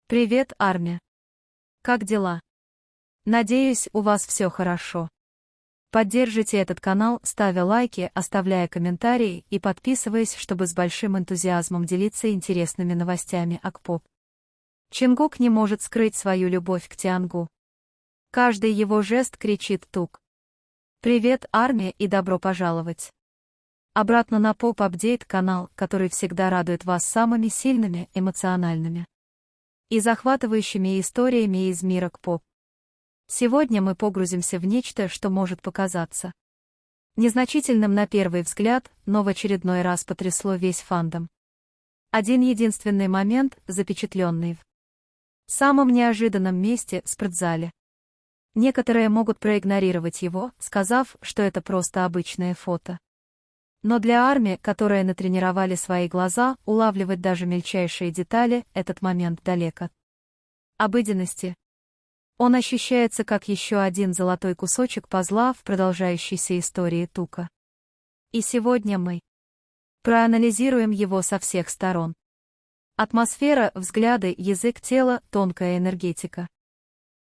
Привет, Арми. Как дела? Надеюсь, у вас все хорошо. Поддержите этот канал, ставя лайки, оставляя комментарии и подписываясь, чтобы с большим энтузиазмом делиться интересными новостями о К-поп. Чингук не может скрыть свою любовь к Тиангу. Каждый его жест кричит «Тук». Привет, Арми, и добро пожаловать. Обратно на Поп-апдейт канал, который всегда радует вас самыми сильными, эмоциональными и захватывающими историями из мира К-поп. Сегодня мы погрузимся в нечто, что может показаться незначительным на первый взгляд, но в очередной раз потрясло весь фандом. Один единственный момент, запечатленный в самом неожиданном месте в спортзале. Некоторые могут проигнорировать его, сказав, что это просто обычное фото. Но для Арми, которые натренировали свои глаза, улавливать даже мельчайшие детали, этот момент далек от обыденности. Он ощущается как еще один золотой кусочек пазла в продолжающейся истории Тука. И сегодня мы проанализируем его со всех сторон. Атмосфера, взгляды, язык тела, тонкая энергетика.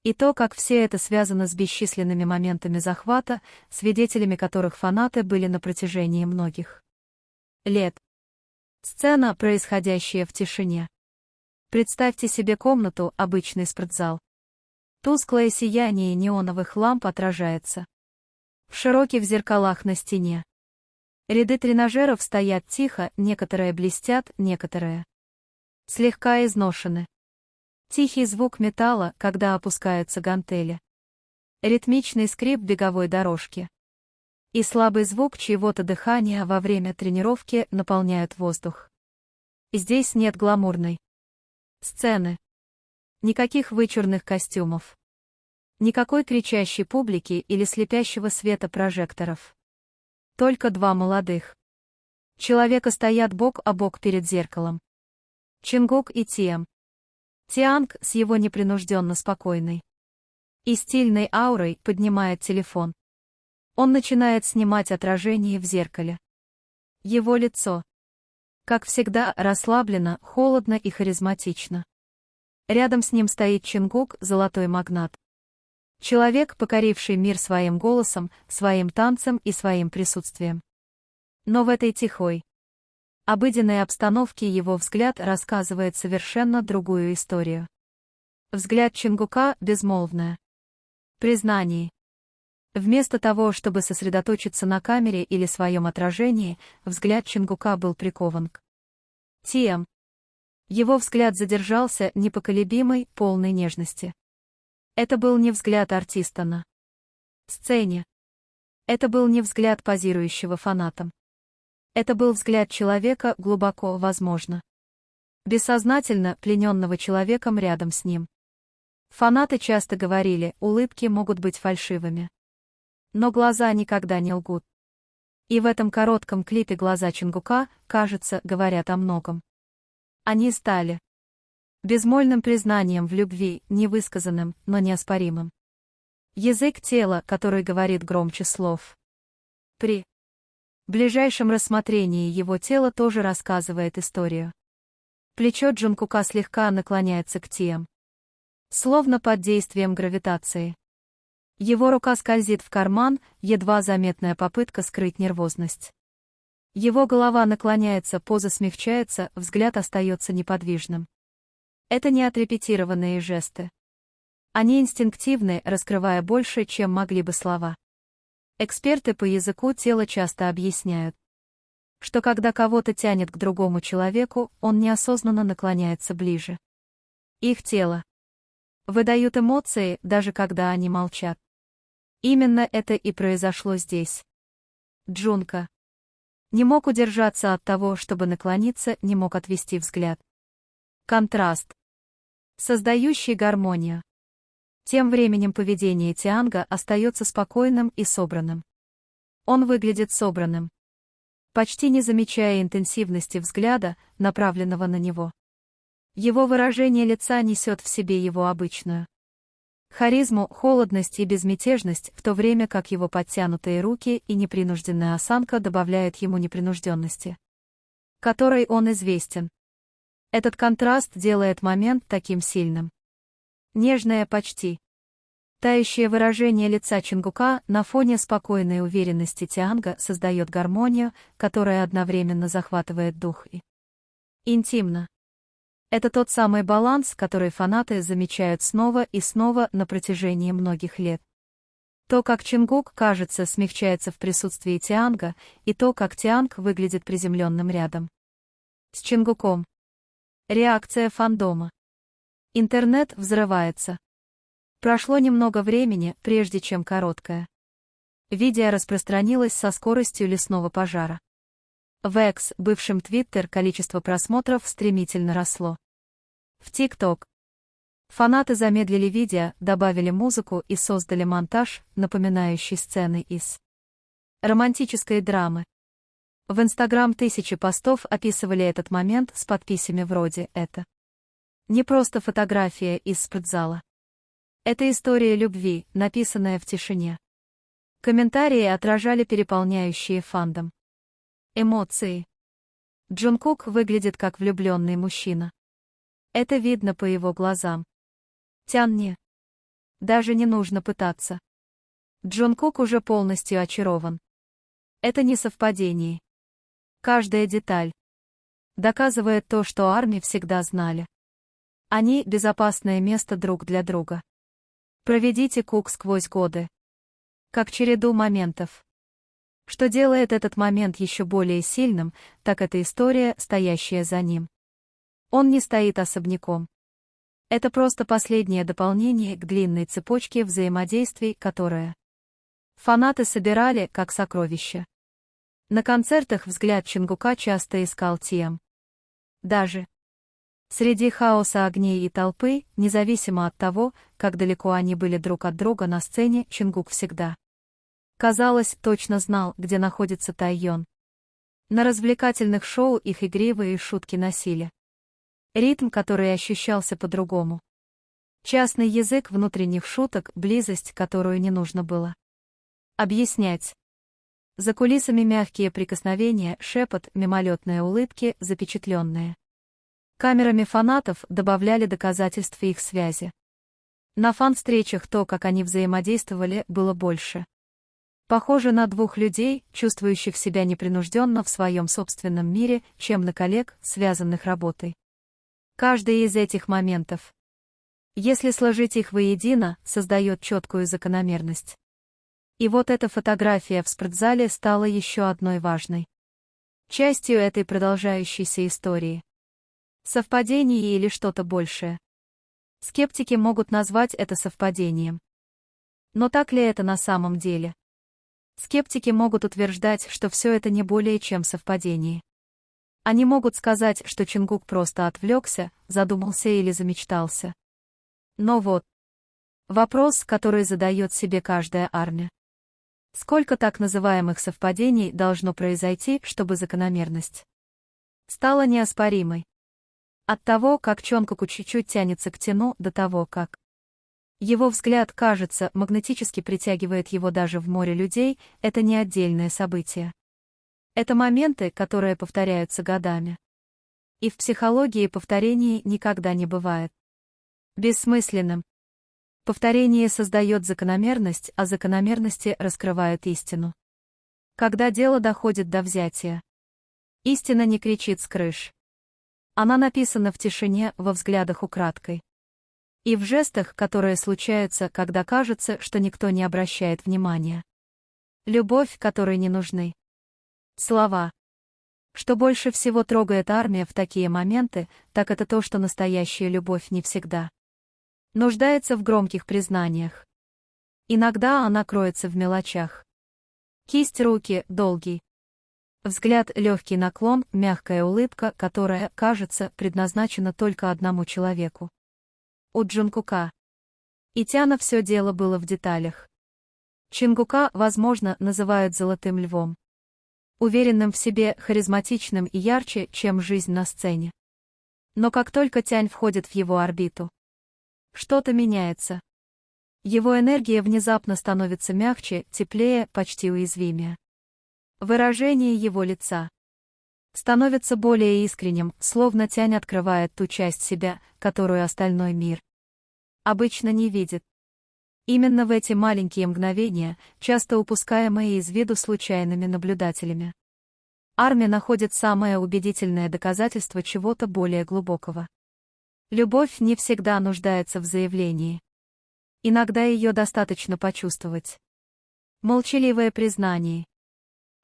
И то, как все это связано с бесчисленными моментами захвата, свидетелями которых фанаты были на протяжении многих лет. Сцена, происходящая в тишине. Представьте себе комнату, обычный спортзал. Тусклое сияние неоновых ламп отражается в широких зеркалах на стене. Ряды тренажеров стоят тихо, некоторые блестят, некоторые слегка изношены. Тихий звук металла, когда опускаются гантели. Ритмичный скрип беговой дорожки. И слабый звук чьего-то дыхания во время тренировки наполняют воздух. Здесь нет гламурной сцены. Никаких вычурных костюмов. Никакой кричащей публики или слепящего света прожекторов. Только два молодых человека стоят бок о бок перед зеркалом. Чингук и Тиам. Тианг с его непринужденно спокойной и стильной аурой поднимает телефон. Он начинает снимать отражение в зеркале. Его лицо, как всегда, расслаблено, холодно и харизматично. Рядом с ним стоит Чингук, золотой магнат. Человек, покоривший мир своим голосом, своим танцем и своим присутствием. Но в этой тихой, обыденной обстановке его взгляд рассказывает совершенно другую историю. Взгляд Чингука безмолвное признание. Вместо того, чтобы сосредоточиться на камере или своем отражении, взгляд Чингука был прикован к Тиам. Его взгляд задержался, непоколебимый, полной нежности. Это был не взгляд артиста на сцене. Это был не взгляд позирующего фанатам. Это был взгляд человека, глубоко, возможно, бессознательно плененного человеком рядом с ним. Фанаты часто говорили, улыбки могут быть фальшивыми. Но глаза никогда не лгут. И в этом коротком клипе глаза Чингука, кажется, говорят о многом. Они стали безмольным признанием в любви, невысказанным, но неоспоримым. Язык тела, который говорит громче слов. При ближайшем рассмотрении его тело тоже рассказывает историю. Плечо Джункука слегка наклоняется к Тиам. Словно под действием гравитации. Его рука скользит в карман, едва заметная попытка скрыть нервозность. Его голова наклоняется, поза смягчается, взгляд остается неподвижным. Это не отрепетированные жесты. Они инстинктивны, раскрывая больше, чем могли бы слова. Эксперты по языку тела часто объясняют, что когда кого-то тянет к другому человеку, он неосознанно наклоняется ближе. Их тело выдают эмоции, даже когда они молчат. Именно это и произошло здесь. Джунка не мог удержаться от того, чтобы наклониться, не мог отвести взгляд. Контраст, создающий гармонию. Тем временем поведение Тианга остается спокойным и собранным. Он выглядит собранным, почти не замечая интенсивности взгляда, направленного на него. Его выражение лица несет в себе его обычную харизму, холодность и безмятежность, в то время как его подтянутые руки и непринужденная осанка добавляют ему непринужденности, которой он известен. Этот контраст делает момент таким сильным. Нежное почти. Тающее выражение лица Чонгука на фоне спокойной уверенности Тианга создает гармонию, которая одновременно захватывает дух и интимно. Это тот самый баланс, который фанаты замечают снова и снова на протяжении многих лет. То, как Чонгук, кажется, смягчается в присутствии Тианга, и то, как Тианг выглядит приземленным рядом с Чонгуком. Реакция фандома. Интернет взрывается. Прошло немного времени, прежде чем короткое видео распространилось со скоростью лесного пожара. В X, бывшем Twitter, количество просмотров стремительно росло. В TikTok фанаты замедлили видео, добавили музыку и создали монтаж, напоминающий сцены из романтической драмы. В Instagram тысячи постов описывали этот момент с подписями вроде «Это не просто фотография из спортзала. Это история любви, написанная в тишине». Комментарии отражали переполняющие фандом эмоции. Джункук выглядит как влюбленный мужчина. Это видно по его глазам. Тянне. Даже не нужно пытаться. Джункук уже полностью очарован. Это не совпадение. Каждая деталь доказывает то, что ARMY всегда знали. Они — безопасное место друг для друга. Проведите Кук сквозь годы. Как череду моментов. Что делает этот момент еще более сильным, так это история, стоящая за ним. Он не стоит особняком. Это просто последнее дополнение к длинной цепочке взаимодействий, которое фанаты собирали как сокровище. На концертах взгляд Чонгука часто искал тем. Даже среди хаоса огней и толпы, независимо от того, как далеко они были друг от друга на сцене, Чонгук всегда, казалось, точно знал, где находится Тайон. На развлекательных шоу их игривые шутки носили ритм, который ощущался по-другому. Частный язык внутренних шуток, близость, которую не нужно было объяснять. За кулисами мягкие прикосновения, шепот, мимолетные улыбки, запечатленные камерами фанатов, добавляли доказательств их связи. На фан-встречах то, как они взаимодействовали, было больше похоже на двух людей, чувствующих себя непринужденно в своем собственном мире, чем на коллег, связанных работой. Каждый из этих моментов, если сложить их воедино, создает четкую закономерность. И вот эта фотография в спортзале стала еще одной важной частью этой продолжающейся истории. Совпадение или что-то большее. Скептики могут назвать это совпадением. Но так ли это на самом деле? Скептики могут утверждать, что все это не более чем совпадение. Они могут сказать, что Чонгук просто отвлекся, задумался или замечтался. Но вот вопрос, который задает себе каждая армия. Сколько так называемых совпадений должно произойти, чтобы закономерность стала неоспоримой? От того, как Чонгуку чуть-чуть тянется к Тину, до того, как его взгляд, кажется, магнетически притягивает его даже в море людей, это не отдельное событие. Это моменты, которые повторяются годами. И в психологии повторение никогда не бывает бессмысленным. Повторение создает закономерность, а закономерности раскрывают истину. Когда дело доходит до взятия, истина не кричит с крыш. Она написана в тишине, во взглядах украдкой. И в жестах, которые случаются, когда кажется, что никто не обращает внимания. Любовь, которой не нужны слова. Что больше всего трогает армия в такие моменты, так это то, что настоящая любовь не всегда нуждается в громких признаниях. Иногда она кроется в мелочах. Кисть руки, долгий взгляд, легкий наклон, мягкая улыбка, которая, кажется, предназначена только одному человеку. У Джункука и Тяна все дело было в деталях. Чонгука, возможно, называют золотым львом. Уверенным в себе, харизматичным и ярче, чем жизнь на сцене. Но как только Тянь входит в его орбиту, что-то меняется. Его энергия внезапно становится мягче, теплее, почти уязвимее. Выражение его лица Становится более искренним, словно тень открывает ту часть себя, которую остальной мир обычно не видит. Именно в эти маленькие мгновения, часто упускаемые из виду случайными наблюдателями, Арми находит самое убедительное доказательство чего-то более глубокого. Любовь не всегда нуждается в заявлении. Иногда ее достаточно почувствовать. Молчаливое признание.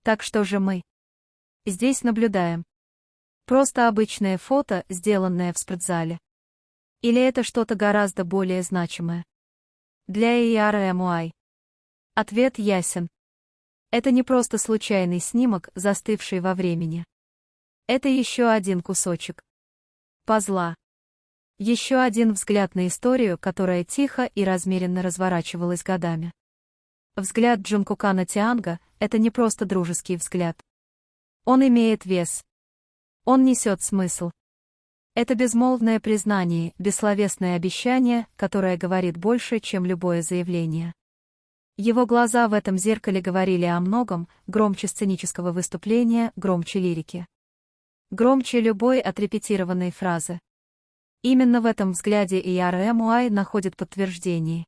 Так что же мы здесь наблюдаем? Просто обычное фото, сделанное в спортзале? Или это что-то гораздо более значимое? Для Эйара Эмуай ответ ясен. Это не просто случайный снимок, застывший во времени. Это еще один кусочек пазла. Еще один взгляд на историю, которая тихо и размеренно разворачивалась годами. Взгляд Джункука на Тианга — это не просто дружеский взгляд. Он имеет вес. Он несет смысл. Это безмолвное признание, бессловесное обещание, которое говорит больше, чем любое заявление. Его глаза в этом зеркале говорили о многом, громче сценического выступления, громче лирики. Громче любой отрепетированной фразы. Именно в этом взгляде Эйара Эмуай находит подтверждение.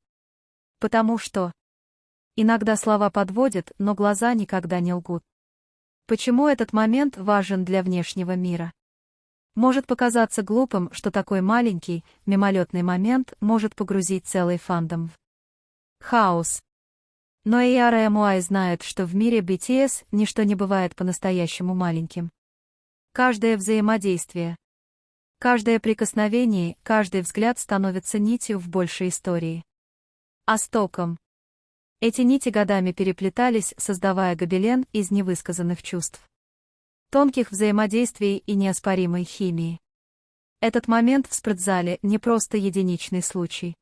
Потому что иногда слова подводят, но глаза никогда не лгут. Почему этот момент важен для внешнего мира? Может показаться глупым, что такой маленький, мимолетный момент может погрузить целый фандом в хаос. Но Эйара Эмуай знает, что в мире BTS ничто не бывает по-настоящему маленьким. Каждое взаимодействие, каждое прикосновение, каждый взгляд становится нитью в большей истории. Остоком. Эти нити годами переплетались, создавая гобелен из невысказанных чувств, тонких взаимодействий и неоспоримой химии. Этот момент в спортзале не просто единичный случай.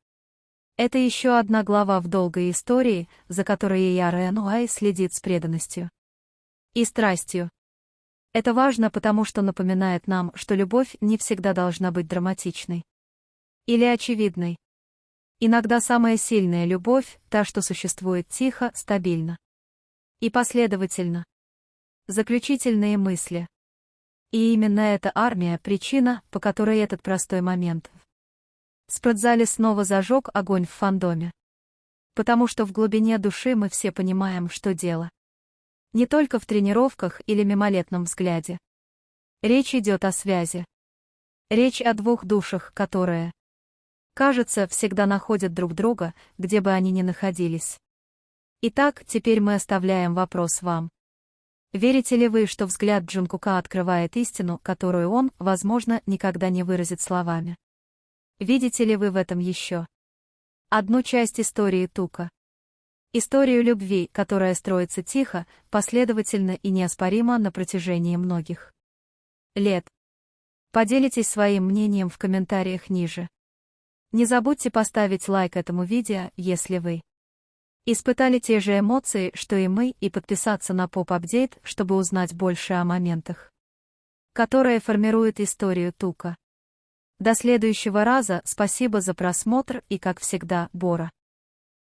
Это еще одна глава в долгой истории, за которой Эйара Эмуай следит с преданностью и страстью. Это важно, потому что напоминает нам, что любовь не всегда должна быть драматичной или очевидной. Иногда самая сильная любовь — та, что существует тихо, стабильно и последовательно. Заключительные мысли. И именно эта армия — причина, по которой этот простой момент в спортзале снова зажег огонь в фандоме. Потому что в глубине души мы все понимаем, что дело не только в тренировках или мимолетном взгляде. Речь идет о связи. Речь о двух душах, которые, кажется, всегда находят друг друга, где бы они ни находились. Итак, теперь мы оставляем вопрос вам. Верите ли вы, что взгляд Джункука открывает истину, которую он, возможно, никогда не выразит словами? Видите ли вы в этом еще одну часть истории Тука? Историю любви, которая строится тихо, последовательно и неоспоримо на протяжении многих лет. Поделитесь своим мнением в комментариях ниже. Не забудьте поставить лайк этому видео, если вы испытали те же эмоции, что и мы, и подписаться на Pop-Update, чтобы узнать больше о моментах, которые формируют историю Тука. До следующего раза, спасибо за просмотр и, как всегда, Бора.